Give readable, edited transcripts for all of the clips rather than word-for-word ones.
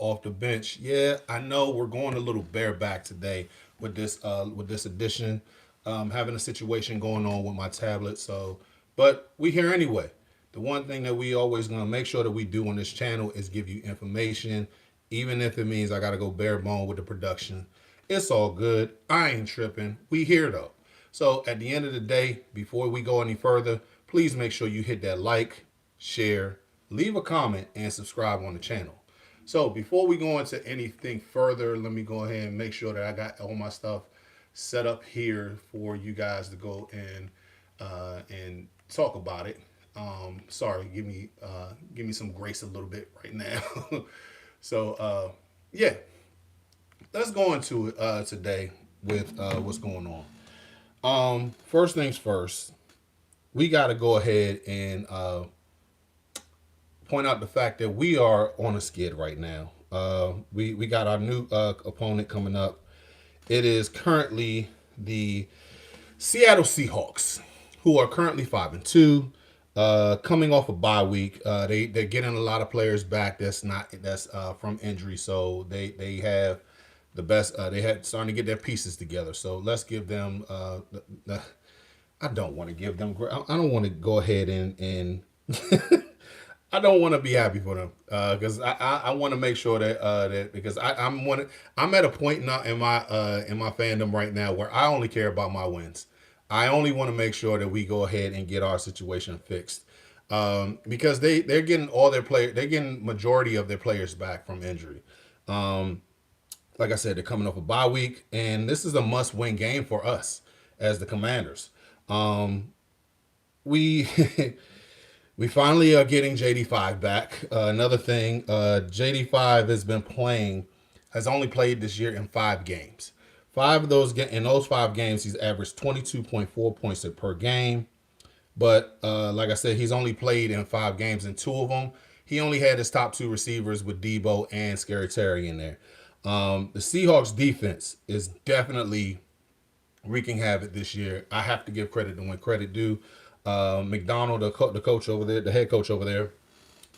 off the bench. Yeah, I know we're going a little bareback today with this edition. Having a situation going on with my tablet, so but we here anyway. The one thing that we always gonna make sure that we do on this channel is give you information, even if it means I gotta go bare bone with the production. It's all good. I ain't tripping. We here though. So at the end of the day, before we go any further, please make sure you hit that like, share, leave a comment, and subscribe on the channel. So before we go into anything further, let me go ahead and make sure that I got all my stuff set up here for you guys to go and talk about it. Sorry, give me some grace a little bit right now. So yeah, let's go into it today with what's going on. First things first, we got to go ahead and point out the fact that we are on a skid right now. We got our new opponent coming up. It is currently the Seattle Seahawks, who are currently 5-2, coming off a bye week. They're getting a lot of players back. That's from injury, so they have the best. They had starting to get their pieces together. So let's give them. I don't want to give them. I don't want to go ahead and I don't want to be happy for them because I want to make sure that because I'm at a point now in my fandom right now where I only care about my wins. I only want to make sure that we go ahead and get our situation fixed because they're getting they're getting majority of their players back from injury. Like I said, they're coming off a bye week, and this is a must-win game for us as the Commanders. We we finally are getting JD5 back. Another thing, JD5 has only played this year in 5 games. In those 5 games, he's averaged 22.4 points per game. But like I said, he's only played in 5 games. In 2 of them, he only had his top 2 receivers with Debo and Scary Terry in there. The Seahawks defense is definitely wreaking havoc this year. I have to give credit to when credit due. McDonald, the coach over there, the head coach over there,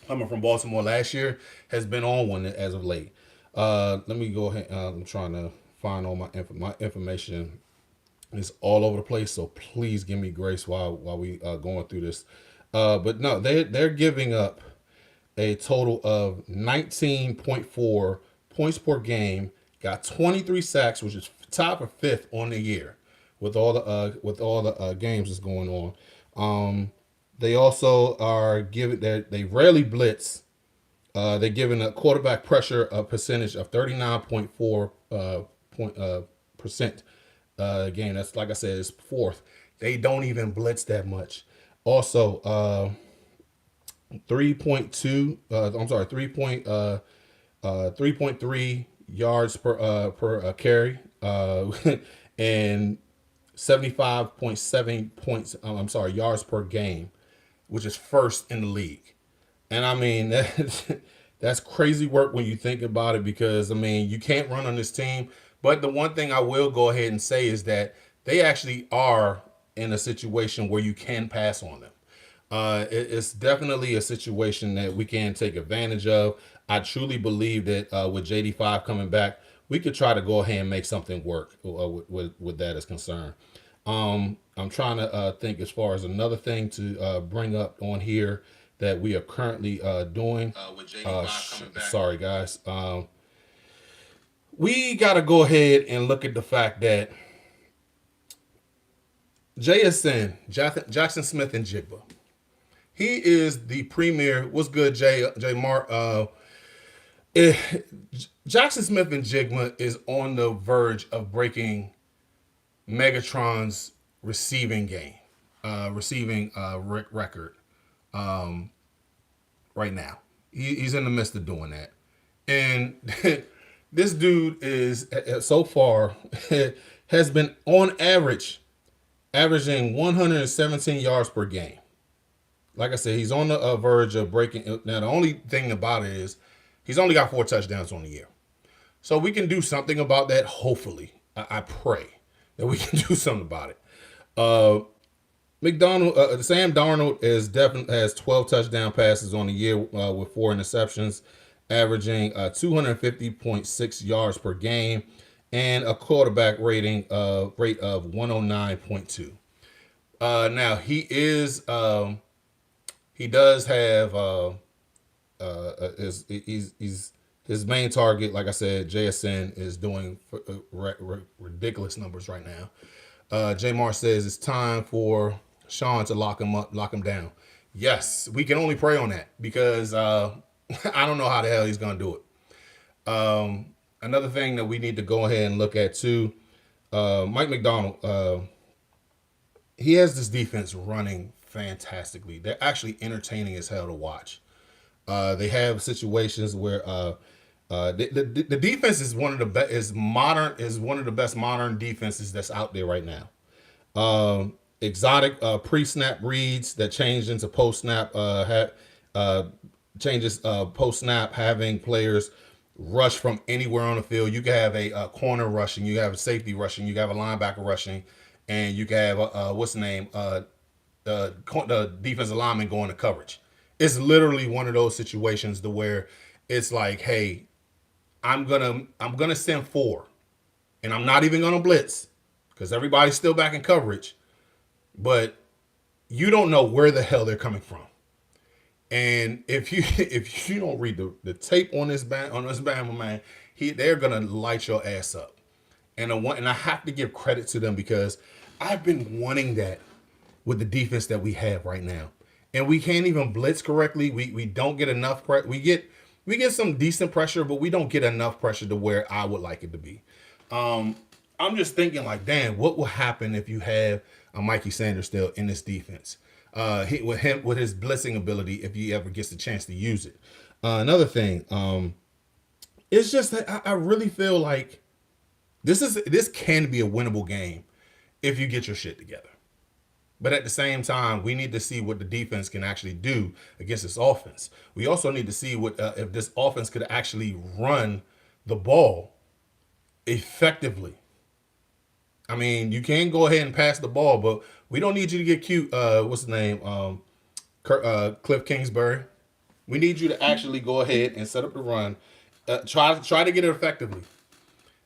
coming from Baltimore last year, has been on one as of late. Let me go ahead. I'm trying to find all my information. It's all over the place, so please give me grace while we going through this. But no, they're giving up a total of 19.4 points per game. Got 23 sacks, which is top of 5th on the year with all the games that's going on. They also are giving that they rarely blitz. They're giving a quarterback pressure a percentage of 39.4 percent game. That's like I said, it's 4th. They don't even blitz that much. Also, 3.2. I'm sorry, 3.3 yards per carry, and 75.7 points. Yards per game, which is 1st in the league. And I mean that's crazy work when you think about it because I mean you can't run on this team. But the one thing I will go ahead and say is that they actually are in a situation where you can pass on them. It's definitely a situation that we can take advantage of. I truly believe that with JD5 coming back, we could try to go ahead and make something work with that as concerned. I'm trying to think as far as another thing to bring up on here that we are currently doing. With JD5 coming back. Sorry, guys. We got to go ahead and look at the fact that JSN, Jackson Smith and Jigba, he is the premier. What's good, J Mark? Jackson Smith and Jigba is on the verge of breaking Megatron's receiving record right now. He's in the midst of doing that. And this dude is, so far, has been on averaging 117 yards per game. Like I said, he's on the verge of breaking. Now, the only thing about it is he's only got 4 touchdowns on the year. So we can do something about that, hopefully. I pray that we can do something about it. Sam Darnold has 12 touchdown passes on the year with 4 interceptions. averaging 250.6 yards per game and a quarterback rate of 109.2. Now he does have his main target. Like I said, JSN is doing ridiculous numbers right now. Jamar says it's time for Sean to lock him up, lock him down. Yes, we can only pray on that because I don't know how the hell he's gonna do it. Another thing that we need to go ahead and look at too, Mike McDonald. He has this defense running fantastically. They're actually entertaining as hell to watch. They have situations where the defense is one of the best modern defenses that's out there right now. Exotic pre-snap reads that change into post-snap changes post-snap, having players rush from anywhere on the field. You can have a corner rushing, you have a safety rushing, you can have a linebacker rushing, and you can have what's the name the defensive lineman going to coverage. It's literally one of those situations to where it's like, hey, I'm gonna send four, and I'm not even gonna blitz because everybody's still back in coverage, but you don't know where the hell they're coming from. And if you don't read the tape on this Bama man, they're gonna light your ass up. And I have to give credit to them because I've been wanting that with the defense that we have right now. And we can't even blitz correctly. We don't get enough pressure. We get some decent pressure, but we don't get enough pressure to where I would like it to be. I'm just thinking like, damn, what will happen if you have a Mikey Sanders still in this defense? With his blitzing ability, if he ever gets the chance to use it. Another thing, it's just that I really feel like this can be a winnable game if you get your shit together. But at the same time, we need to see what the defense can actually do against this offense. We also need to see what if this offense could actually run the ball effectively. I mean, you can go ahead and pass the ball, but we don't need you to get cute. What's the name? Cliff Kingsbury. We need you to actually go ahead and set up the run. Try to get it effectively.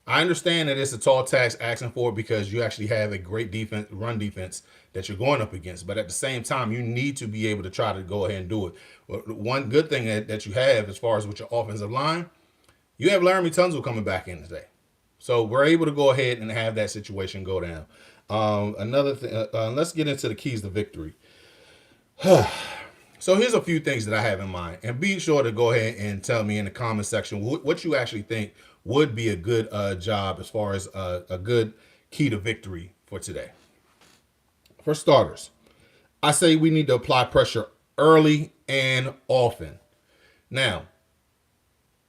I understand that it's a tall task asking for it because you actually have a great run defense that you're going up against. But at the same time, you need to be able to try to go ahead and do it. One good thing that you have as far as with your offensive line, you have Laramie Tunsil coming back in today. So we're able to go ahead and have that situation go down. Another thing, let's get into the keys to victory. So here's a few things that I have in mind. And be sure to go ahead and tell me in the comment section what you actually think would be a good job as far as a good key to victory for today. For starters, I say we need to apply pressure early and often. Now,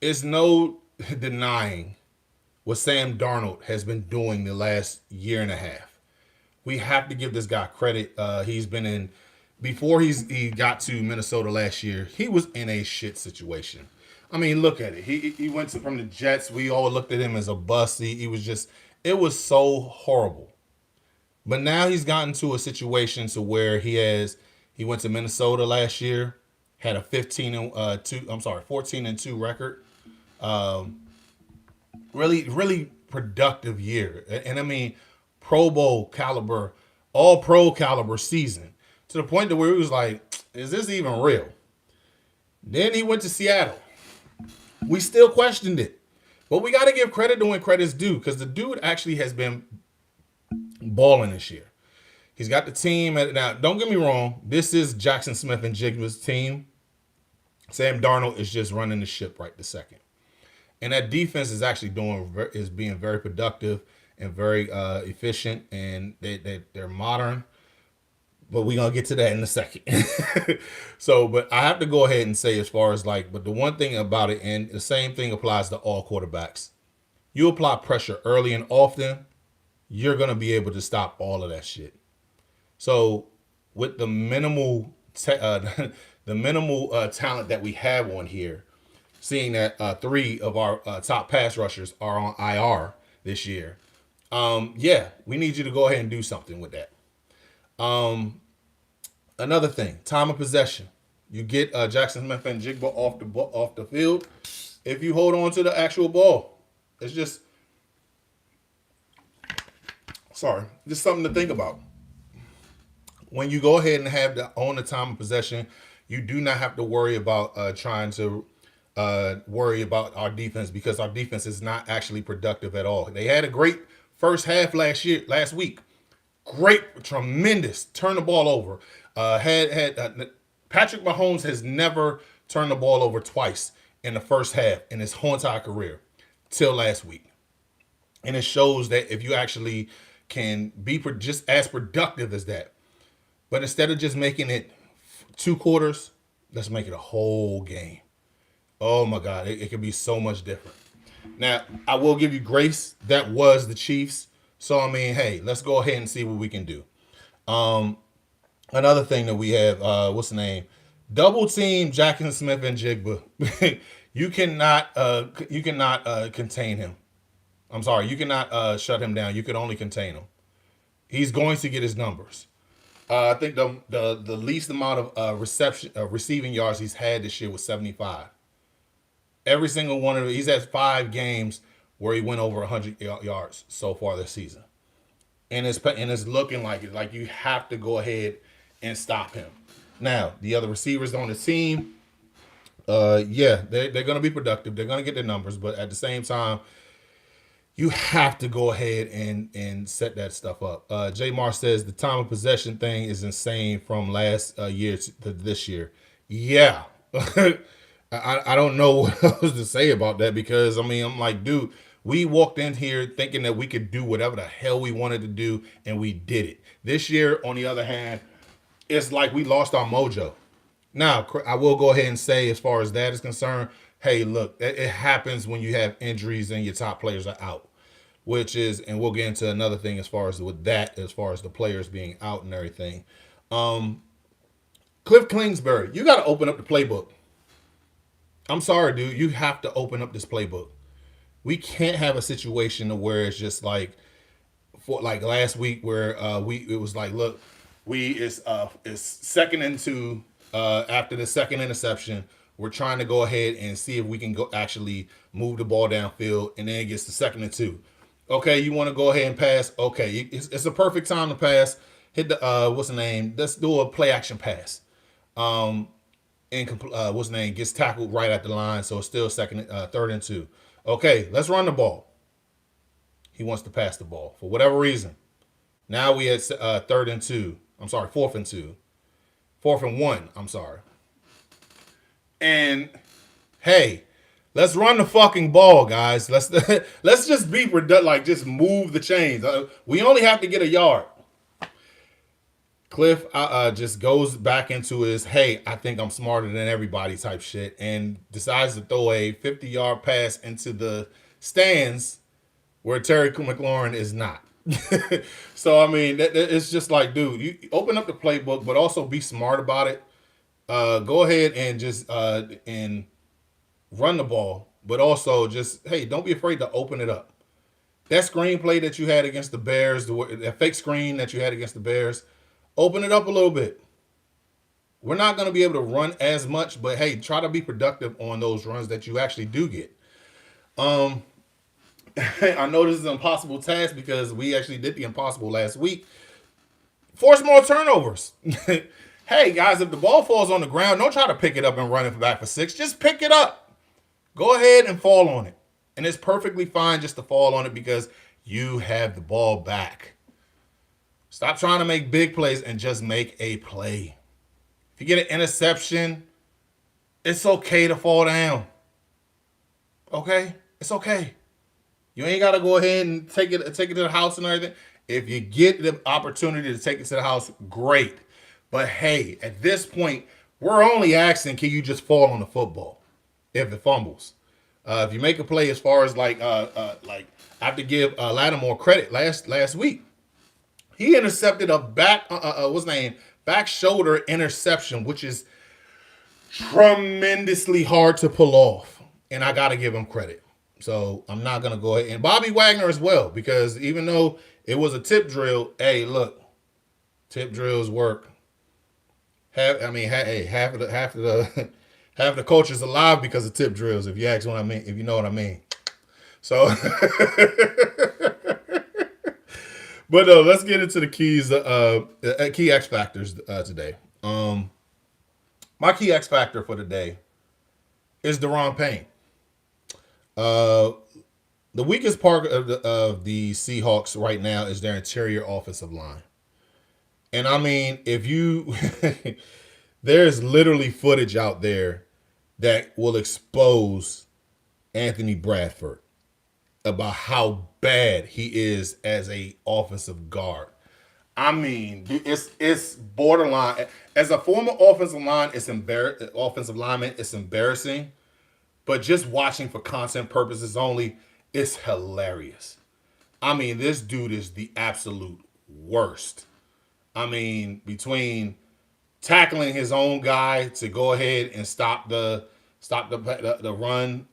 it's no denying what Sam Darnold has been doing the last year and a half. We have to give this guy credit. He's been in, before he got to Minnesota last year, he was in a shit situation. I mean, look at it. He went from the Jets. We all looked at him as a bust. He was just, it was so horrible. But now he's gotten to a situation to where he went to Minnesota last year, had a 14-2 record. Really productive year. And I mean, Pro Bowl caliber, all pro caliber season, to the point to where he was like, is this even real? Then he went to Seattle. We still questioned it. But we got to give credit to when credit's due, because the dude actually has been balling this year. He's got the team. Now, don't get me wrong. This is Jackson Smith and Jigba's team. Sam Darnold is just running the ship right this second. And that defense is actually being very productive and very efficient, and they're modern. But we're going to get to that in a second. But I have to go ahead and say, as far as but the one thing about it, and the same thing applies to all quarterbacks, you apply pressure early and often, you're going to be able to stop all of that shit. So with the minimal talent that we have on here, seeing that 3 of our top pass rushers are on IR this year, we need you to go ahead and do something with that. Another thing, time of possession. You get Jackson Smith and Jigba off the field, if you hold on to the actual ball. It's just just something to think about. When you go ahead and have the own the time of possession, you do not have to worry about trying to worry about our defense because our defense is not actually productive at all. They had a great first half last week. Great, tremendous. Turn the ball over. Had Patrick Mahomes has never turned the ball over twice in the first half in his whole entire career till last week, and it shows that if you actually can be just as productive as that, but instead of just making it 2 quarters, let's make it a whole game. Oh my God, it could be so much different. Now, I will give you grace. That was the Chiefs. So, I mean, hey, let's go ahead and see what we can do. Um, Another thing that we have, what's the name? Double team Jackson Smith and Jigba. You cannot contain him. I'm sorry, you cannot shut him down. You can only contain him. He's going to get his numbers. I think the least amount of receiving yards he's had this year was 75. Every single one of them, he's had 5 games where he went over 100 yards so far this season, and it's looking like it. Like you have to go ahead and stop him. Now the other receivers on the team, yeah, they're going to be productive. They're going to get their numbers, but at the same time, you have to go ahead and set that stuff up. J Mar says the time of possession thing is insane from last year to this year. Yeah. I don't know what else to say about that because, I mean, I'm like, dude, we walked in here thinking that we could do whatever the hell we wanted to do, and we did it. This year, on the other hand, it's like we lost our mojo. Now, I will go ahead and say, as far as that is concerned, hey, look, it happens when you have injuries and your top players are out, which is, and we'll get into another thing as far as with that, as far as the players being out and everything. Cliff Kingsbury, you got to open up the playbook. I'm sorry, dude. You have to open up this playbook. We can't have a situation where it's just like, for like last week where it was like, look, it's second and 2 after the second interception. We're trying to go ahead and see if we can go actually move the ball downfield, and then it gets to 2nd and 2. Okay, you want to go ahead and pass? Okay, it's a perfect time to pass. Hit the what's the name? Let's do a play action pass. And what's the name, gets tackled right at the line, so it's still 3rd and 2. Okay, let's run the ball. He wants to pass the ball for whatever reason. Now we had 3rd and 2. I'm sorry, 4th and 2. 4th and 1. I'm sorry. And hey, let's run the fucking ball, guys. Let's just be productive. Like just move the chains. We only have to get a yard. Cliff just goes back into his, hey, I think I'm smarter than everybody type shit, and decides to throw a 50-yard pass into the stands where Terry McLaurin is not. So, I mean, it's just like, dude, you open up the playbook, but also be smart about it. Go ahead and just and run the ball, but also just, hey, don't be afraid to open it up. That screenplay that you had against the Bears, that fake screen that you had against the Bears, open it up a little bit. We're not going to be able to run as much, but hey, try to be productive on those runs that you actually do get. I know this is an impossible task because we actually did the impossible last week. Force more turnovers. Hey, guys, if the ball falls on the ground, don't try to pick it up and run it back for 6. Just pick it up. Go ahead and fall on it. And it's perfectly fine just to fall on it because you have the ball back. Stop trying to make big plays and just make a play. If you get an interception, it's okay to fall down. Okay? It's okay. You ain't got to go ahead and take it to the house and everything. If you get the opportunity to take it to the house, great. But hey, at this point, we're only asking, can you just fall on the football if it fumbles? If you make a play as far as like I have to give Lattimore credit last week. He intercepted a back shoulder interception, which is tremendously hard to pull off. And I got to give him credit. So I'm not going to go ahead. And Bobby Wagner as well, because even though it was a tip drill, hey, look, tip drills work. Half of the Half the culture's alive because of tip drills. If you ask what I mean, if you know what I mean. So, but let's get into the key X factors today. My key X factor for today is Deron Payne. Uh, the weakest part of the Seahawks right now is their interior offensive line. And I mean, if you, there's literally footage out there that will expose Anthony Bradford about how bad he is as a offensive guard. I mean, it's borderline. As a former offensive lineman, it's embarrassing. But just watching for content purposes only, it's hilarious. I mean, this dude is the absolute worst. I mean, between tackling his own guy to go ahead and stop the run,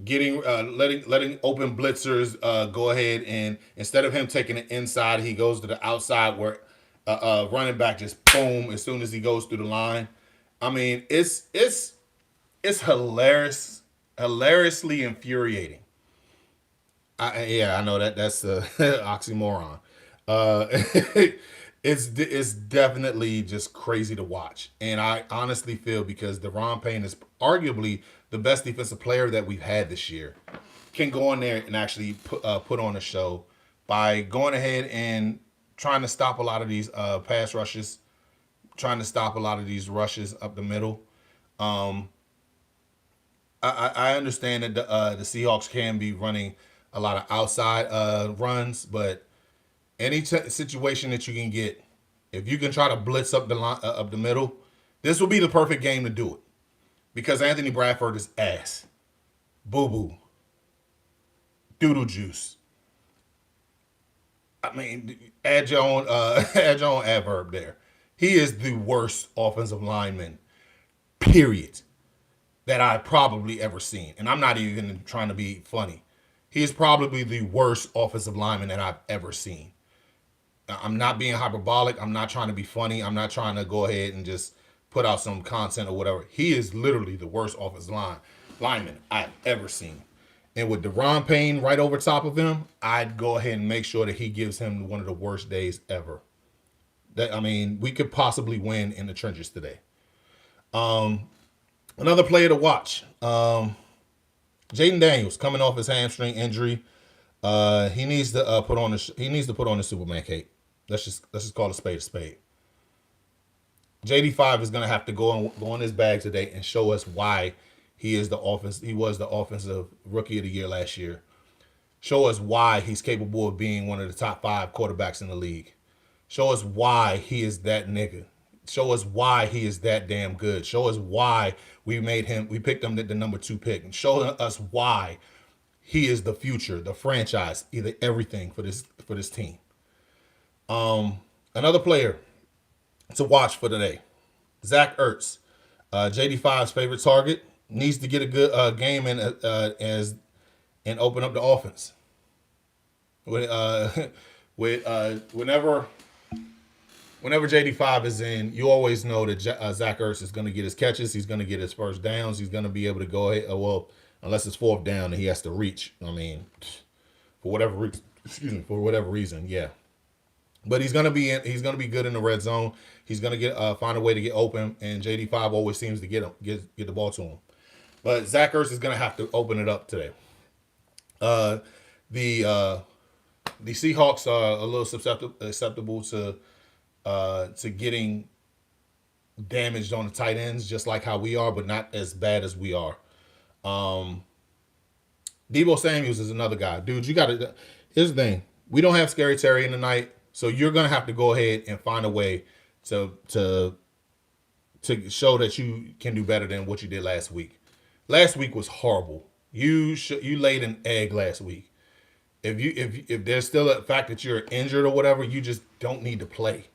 getting letting open blitzers go ahead, and instead of him taking it inside, he goes to the outside where running back just boom as soon as he goes through the line. I mean, it's hilarious, hilariously infuriating. I know that's a oxymoron. Uh, it's definitely just crazy to watch, and I honestly feel because Deron Payne is arguably the best defensive player that we've had this year, can go in there and actually put on a show by going ahead and trying to stop a lot of these pass rushes, trying to stop a lot of these rushes up the middle. Um, I understand that the Seahawks can be running a lot of outside runs, but any situation that you can get, if you can try to blitz up the line, up the middle, this will be the perfect game to do it because Anthony Bradford is ass, boo boo, doodle juice. I mean, add your own add your own adverb there. He is the worst offensive lineman, period, that I've probably ever seen. And I'm not even trying to be funny. He is probably the worst offensive lineman that I've ever seen. I'm not being hyperbolic. I'm not trying to be funny. I'm not trying to go ahead and just put out some content or whatever. He is literally the worst offensive lineman I've ever seen. And with Deron Payne right over top of him, I'd go ahead and make sure that he gives him one of the worst days ever. That I mean, we could possibly win in the trenches today. Another player to watch. Jaden Daniels coming off his hamstring injury. He needs to put on the Superman cape. Let's just call a spade a spade. JD5 is gonna have to go on his bag today and show us why he was the offensive rookie of the year last year. Show us why he's capable of being one of the top 5 quarterbacks in the league. Show us why he is that nigga. Show us why he is that damn good. Show us why we picked him the number 2 pick. And show us why he is the future, the franchise, either everything for this team. Another player to watch for today, Zach Ertz, JD5's favorite target, needs to get a good game in and open up the offense. Whenever JD5 is in, you always know that Zach Ertz is going to get his catches. He's going to get his first downs. He's going to be able to go ahead. Unless it's 4th down and he has to reach. I mean, for whatever reason, yeah. But he's going to be good in the red zone. He's going to find a way to get open, and JD5 always seems to get the ball to him. But Zach Ertz is going to have to open it up today. The Seahawks are a little susceptible to getting damaged on the tight ends, just like how we are, but not as bad as we are. Deebo Samuels is another guy. Dude, you got to... Here's the thing. We don't have Scary Terry in the night, so you're going to have to go ahead and find a way to show that you can do better than what you did last week. Last week was horrible. You laid an egg last week. If there's still a fact that you're injured or whatever, you just don't need to play.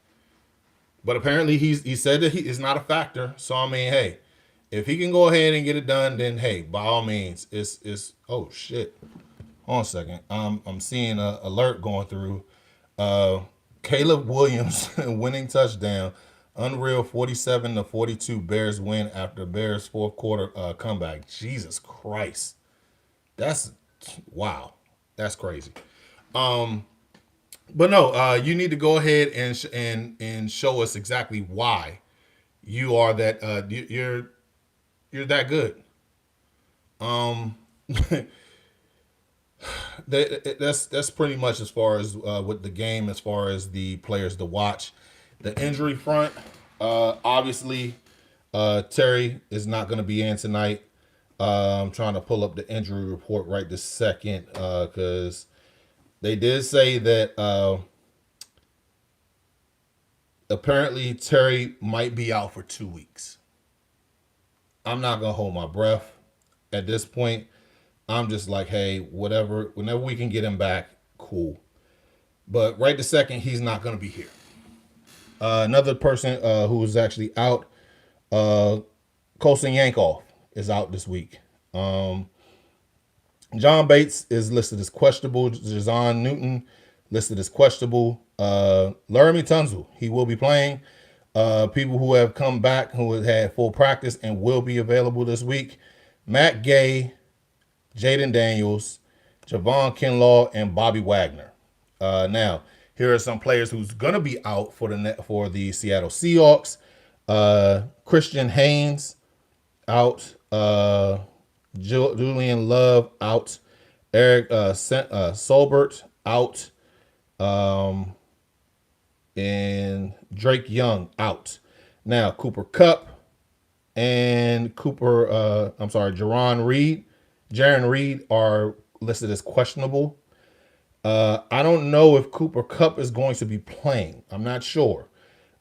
But apparently he said that he is not a factor. So I mean, hey, if he can go ahead and get it done, then hey, by all means, it's oh shit. Hold on a second. I'm seeing an alert going through. Caleb Williams winning touchdown. Unreal 47-42 Bears win after Bears fourth quarter comeback. Jesus Christ. That's wow. That's crazy. Um, but no, you need to go ahead and and show us exactly why you are that you're that good. Um, that's pretty much as far as with the game, as far as the players to watch. The injury front, obviously, Terry is not going to be in tonight. I'm trying to pull up the injury report right this second because they did say that apparently Terry might be out for 2 weeks. I'm not gonna hold my breath at this point. I'm just like, hey, whatever, whenever we can get him back, cool. But right this second, he's not gonna be here. Another person who was actually out, uh, Colson Yankoff is out this week. John Bates is listed as questionable. Jazon Newton listed as questionable. Laramie Tunzel, he will be playing. People who have come back, who have had full practice and will be available this week. Matt Gay, Jaden Daniels, Javon Kinlaw, and Bobby Wagner. Now, here are some players who's going to be out for the Seattle Seahawks. Christian Haynes out. Julian Love out. Eric Solbert out. And Drake Young out. Now, Cooper Kupp and Jaron Reed are listed as questionable. I don't know if Cooper Kupp is going to be playing. I'm not sure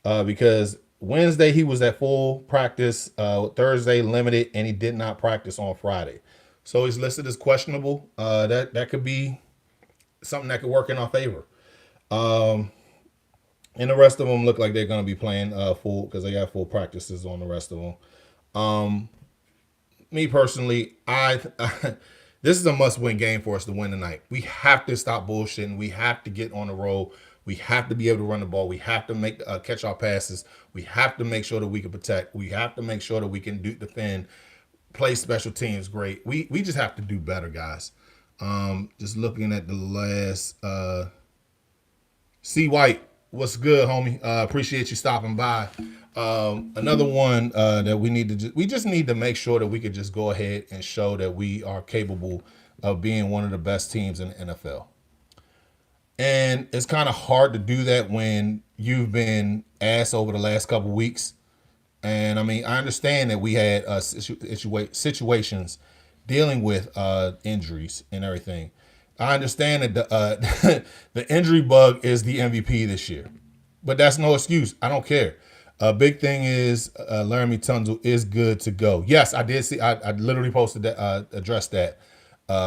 because Wednesday he was at full practice, Thursday limited, and he did not practice on Friday. So he's listed as questionable. That could be something that could work in our favor. And the rest of them look like they're going to be playing full because they have full practices on the rest of them. Me personally, this is a must-win game for us to win tonight. We have to stop bullshitting. We have to get on the road. We have to be able to run the ball. We have to make catch our passes. We have to make sure that we can protect. We have to make sure that we can defend, play special teams great. We just have to do better, guys. Just looking at the last C. White. What's good, homie? Appreciate you stopping by. Another one that we just need to make sure that we could just go ahead and show that we are capable of being one of the best teams in the NFL. And it's kind of hard to do that when you've been ass over the last couple of weeks. And I mean, I understand that we had situations dealing with injuries and everything. I understand that the injury bug is the MVP this year, but that's no excuse. I don't care. A big thing is Laramie Tunzel is good to go. Yes, I did see. I literally posted that, addressed that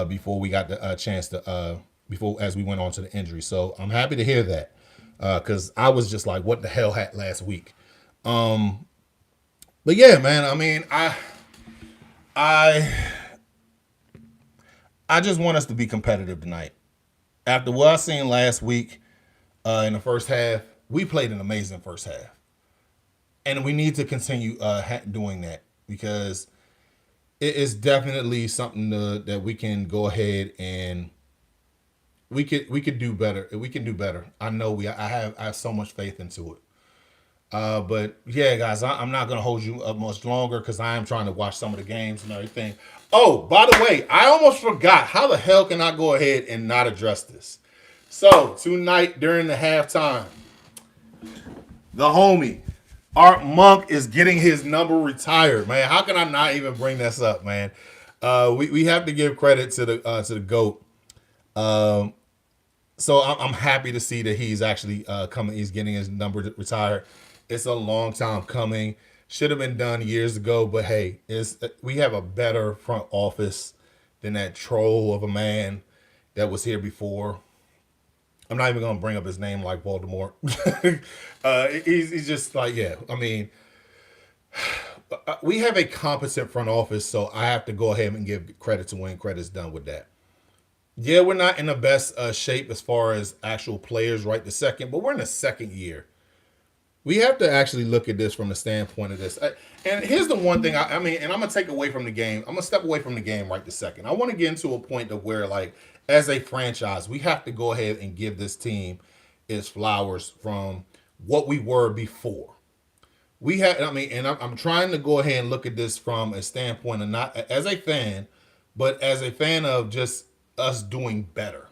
before we got the chance to before as we went on to the injury. So I'm happy to hear that because I was just like, what the hell had last week. But yeah, man. I mean, I just want us to be competitive tonight. After what I seen last week in the first half, we played an amazing first half. And we need to continue doing that because it is definitely something that we can go ahead and we could do better. We can do better. I know I have so much faith into it. But yeah, guys, I'm not gonna hold you up much longer because I am trying to watch some of the games and everything. Oh, by the way, I almost forgot. How the hell can I go ahead and not address this? So tonight during the halftime, the homie Art Monk is getting his number retired. Man, how can I not even bring this up, man? We have to give credit to the GOAT. So I'm happy to see that he's actually coming. He's getting his number retired. It's a long time coming. Should have been done years ago, but hey, we have a better front office than that troll of a man that was here before. I'm not even going to bring up his name like Voldemort. He's just like, yeah, I mean, we have a competent front office, so I have to go ahead and give credit to when credit's done with that. Yeah, we're not in the best shape as far as actual players right this second, but we're in the second year. we have to actually look at this from the standpoint of this. And here's the one thing I mean, and I'm gonna take away from the game. I'm gonna step away from the game right this second. I want to get into a point of where, like, as a franchise, we have to go ahead and give this team its flowers from what we were before. We had, I mean, and I'm trying to go ahead and look at this from a standpoint of not as a fan, but as a fan of just us doing better.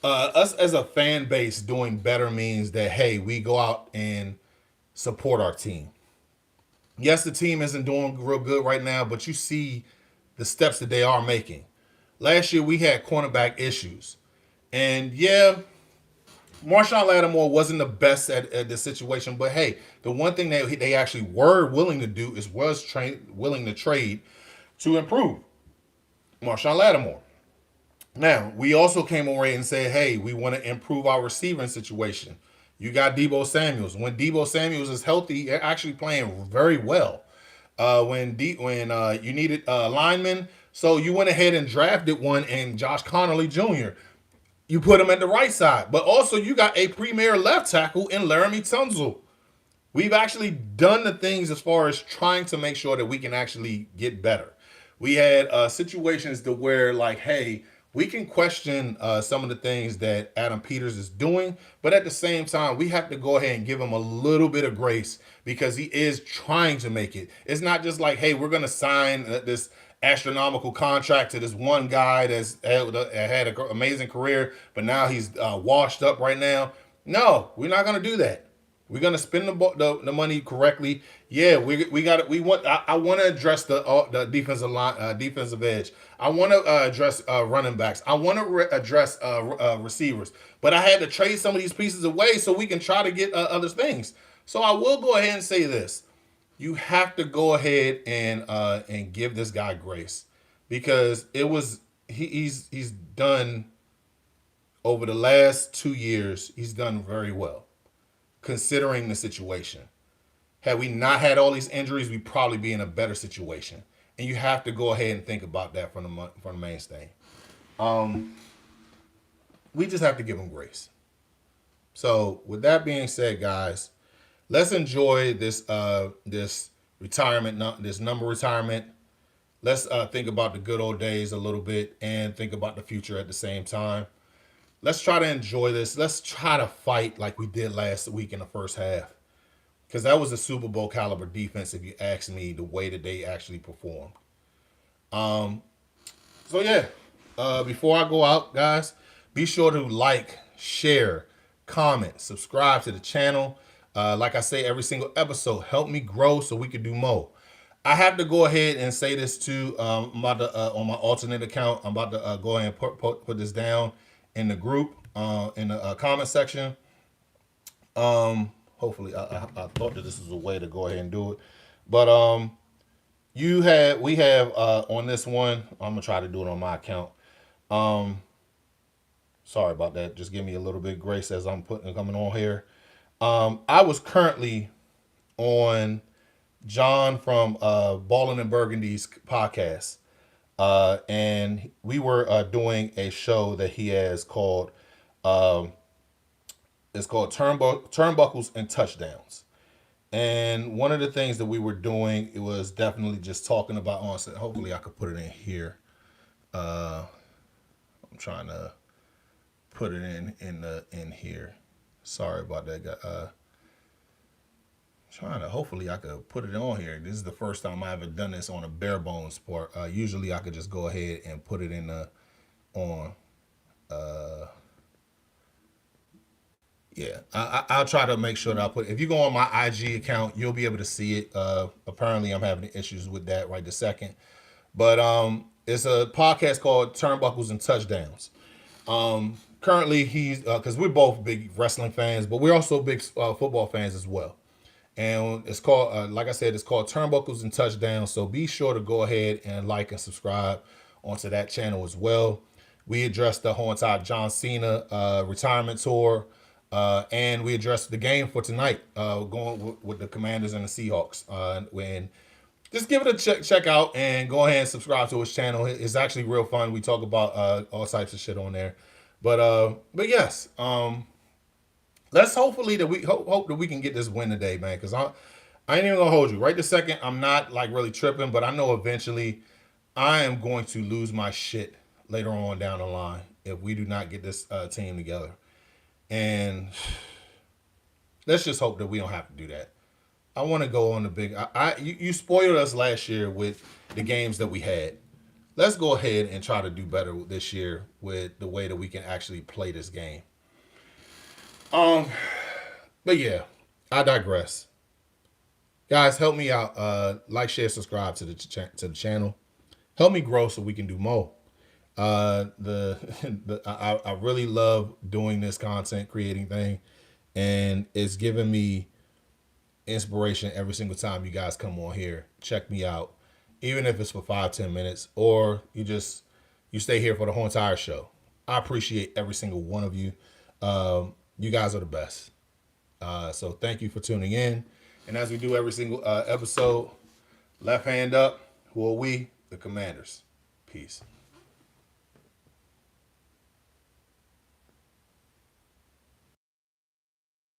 Us as a fan base doing better means that, hey, we go out and support our team. Yes, the team isn't doing real good right now, but you see the steps that they are making. Last year we had cornerback issues, and yeah, Marshawn Lattimore wasn't the best at the situation, but hey, the one thing that they actually were willing to do is willing to trade to improve Marshawn Lattimore. Now, we also came away and said, hey, we want to improve our receiving situation. You got Debo Samuels. When Debo Samuels is healthy, they're actually playing very well. When you needed linemen, so you went ahead and drafted one in Josh Connolly Jr. You put him at the right side, but also you got a premier left tackle in Laramie Tunzel. We've actually done the things as far as trying to make sure that we can actually get better. We had situations to where, like, hey, we can question some of the things that Adam Peters is doing, but at the same time, we have to go ahead and give him a little bit of grace because he is trying to make it. It's not just like, hey, we're going to sign this astronomical contract to this one guy that's had an amazing career, but now he's washed up right now. No, we're not going to do that. We're gonna spend the money correctly. Yeah, we got we want. I want to address the defensive line, defensive edge. I want to address running backs. I want to address receivers. But I had to trade some of these pieces away so we can try to get other things. So I will go ahead and say this: you have to go ahead and give this guy grace because he's done over the last 2 years. He's done very well considering the situation. Had we not had all these injuries, we'd probably be in a better situation. And you have to go ahead and think about that from the mainstay. We just have to give him grace. So, with that being said, guys, let's enjoy this retirement, this number retirement. Let's think about the good old days a little bit and think about the future at the same time. Let's try to enjoy this. Let's try to fight like we did last week in the first half. Because that was a Super Bowl caliber defense, if you ask me, the way that they actually performed. So, yeah. Before I go out, guys, be sure to like, share, comment, subscribe to the channel. Like I say every single episode, help me grow so we can do more. I have to go ahead and say this too. I'm about to, on my alternate account, I'm about to go ahead and put this down in the group, in the comment section. Hopefully, I thought that this was a way to go ahead and do it, but we have on this one. I'm gonna try to do it on my account. Sorry about that. Just give me a little bit of grace as I'm coming on here. I was currently on John from Ballin' and Burgundy's podcast. And we were doing a show that he has called it's called Turnbuckles and Touchdowns. And one of the things that we were doing, it was definitely just talking about onset. Hopefully I could put it in here. I'm trying to put it in here. Sorry about that. Hopefully I could put it on here. This is the first time I ever done this on a bare bones part. Usually I could just go ahead and put it on. I'll try to make sure that I put. If you go on my IG account, you'll be able to see it. Apparently I'm having issues with that right this second, but it's a podcast called Turnbuckles and Touchdowns. Currently he's because we're both big wrestling fans, but we're also big football fans as well. And it's called, like I said, it's called Turnbuckles and Touchdowns. So be sure to go ahead and like and subscribe onto that channel as well. We addressed the whole entire John Cena retirement tour. And we addressed the game for tonight, going with the Commanders and the Seahawks. Just give it a check out and go ahead and subscribe to his channel. It's actually real fun. We talk about all types of shit on there. But yes, let's hopefully that we hope that we can get this win today, man. Because I ain't even gonna hold you. Right this second, I'm not like really tripping, but I know eventually I am going to lose my shit later on down the line if we do not get this team together. And let's just hope that we don't have to do that. I want to go on the big. You spoiled us last year with the games that we had. Let's go ahead and try to do better this year with the way that we can actually play this game. Um, but yeah, I digress. Guys, help me out. Like, share, subscribe to the channel. Help me grow so we can do more. I really love doing this content creating thing, and it's giving me inspiration every single time you guys come on here. Check me out, even if it's for 5-10 minutes, or you stay here for the whole entire show. I appreciate every single one of you. You guys are the best. So thank you for tuning in. And as we do every single episode, left hand up. Who are we? The Commanders. Peace.